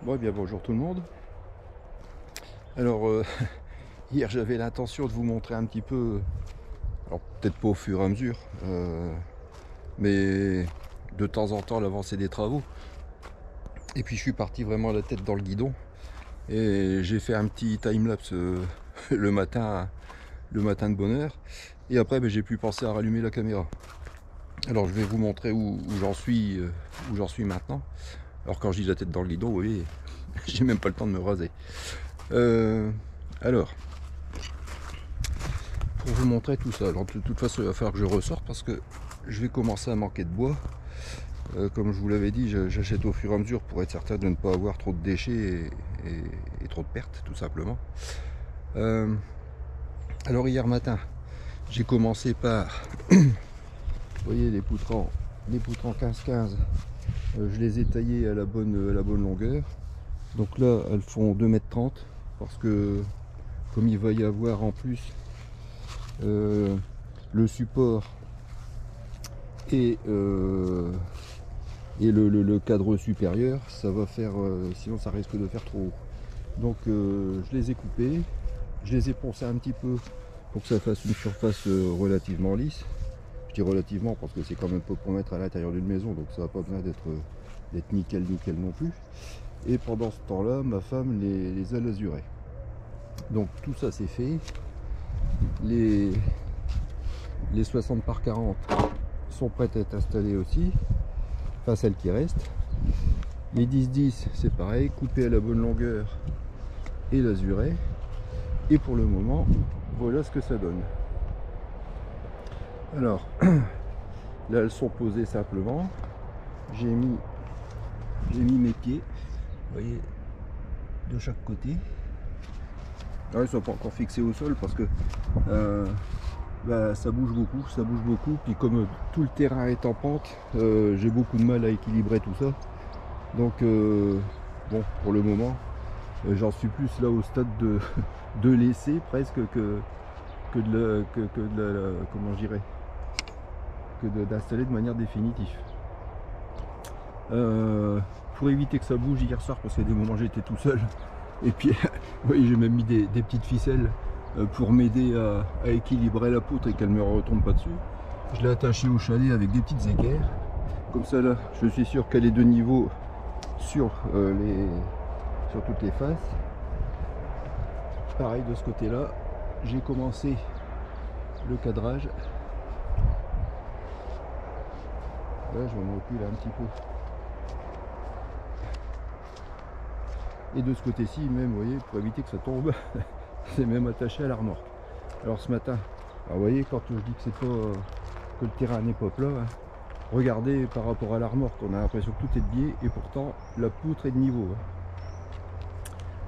Bon, eh bien bonjour tout le monde. Alors hier j'avais l'intention de vous montrer un petit peu, alors peut-être pas au fur et à mesure, mais de temps en temps l'avancée des travaux. Et puis je suis parti vraiment la tête dans le guidon et j'ai fait un petit time-lapse le matin de bonne heure. Et après ben, j'ai pu penser à rallumer la caméra. Alors je vais vous montrer où j'en suis, maintenant. Alors quand je dis la tête dans le guidon, vous voyez, j'ai même pas le temps de me raser. Alors, pour vous montrer tout ça, alors de toute façon il va falloir que je ressorte parce que je vais commencer à manquer de bois. Comme je vous l'avais dit, j'achète au fur et à mesure pour être certain de ne pas avoir trop de déchets et trop de pertes tout simplement. Alors hier matin, j'ai commencé par, vous voyez les poutres en 15-15, je les ai taillées à la bonne longueur. Donc là elles font 2,30 m parce que comme il va y avoir en plus le support et le cadre supérieur, ça va faire, sinon ça risque de faire trop haut. Donc je les ai coupés, je les ai poncés un petit peu pour que ça fasse une surface relativement lisse. Je dis relativement parce que c'est quand même pas pour mettre à l'intérieur d'une maison, donc ça va pas besoin d'être nickel non plus. Et pendant ce temps là ma femme les a lasurés. Donc tout ça c'est fait. Les 60 par 40 sont prêtes à être installées aussi, enfin celles qui restent. Les 10-10 c'est pareil, coupé à la bonne longueur et lasuré. Et pour le moment voilà ce que ça donne. Alors là elles sont posées simplement, j'ai mis mes pieds, vous voyez, de chaque côté. Alors, ils ne sont pas encore fixés au sol parce que ça bouge beaucoup, puis comme tout le terrain est en pente, j'ai beaucoup de mal à équilibrer tout ça. Donc bon, pour le moment j'en suis plus là au stade de laisser presque comment je dirais, d'installer de manière définitive. Pour éviter que ça bouge hier soir, parce qu'il y a des moments j'étais tout seul, et puis vous voyez, j'ai même mis des petites ficelles pour m'aider à équilibrer la poutre et qu'elle ne me retombe pas dessus. Je l'ai attachée au chalet avec des petites équerres, comme ça là je suis sûr qu'elle est de niveau sur toutes les faces. Pareil de ce côté là, j'ai commencé le cadrage. Là je vais me reculer un petit peu. Et de ce côté-ci même, vous voyez, pour éviter que ça tombe, c'est même attaché à la remorque. Alors ce matin, alors vous voyez, quand je dis que c'est pas que le terrain n'est pas plat, hein, regardez par rapport à la remorque, on a l'impression que tout est de biais et pourtant la poutre est de niveau. Hein.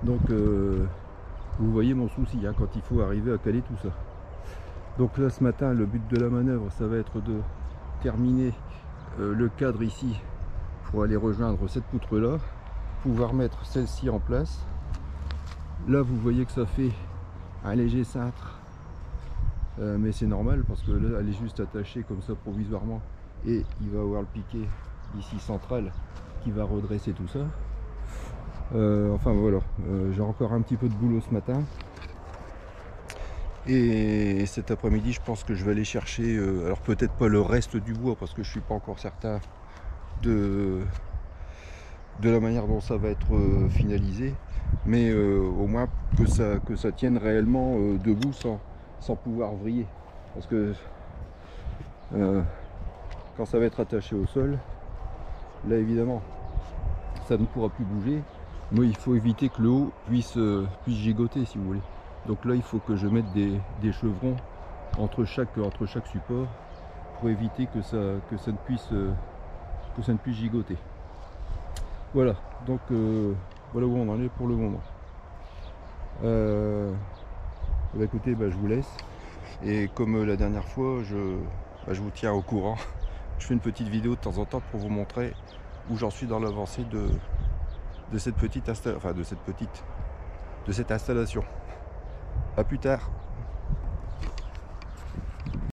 Donc vous voyez mon souci hein, quand il faut arriver à caler tout ça. Donc là ce matin, le but de la manœuvre, ça va être de terminer le cadre ici pour aller rejoindre cette poutre là, pouvoir mettre celle-ci en place. Là vous voyez que ça fait un léger cintre, mais c'est normal parce que là elle est juste attachée comme ça provisoirement et il va avoir le piquet ici central qui va redresser tout ça. Enfin voilà, j'ai encore un petit peu de boulot ce matin et cet après-midi je pense que je vais aller chercher, alors peut-être pas le reste du bois parce que je suis pas encore certain de la manière dont ça va être finalisé, mais au moins que ça tienne réellement debout sans pouvoir vriller, parce que quand ça va être attaché au sol, là évidemment ça ne pourra plus bouger, mais il faut éviter que le haut puisse gigoter si vous voulez. Donc là il faut que je mette des chevrons entre chaque support pour éviter que ça ne puisse gigoter. Voilà, donc voilà où on en est pour le moment. Écoutez, je vous laisse. Et comme la dernière fois, je vous tiens au courant. Je fais une petite vidéo de temps en temps pour vous montrer où j'en suis dans l'avancée de cette installation. A plus tard.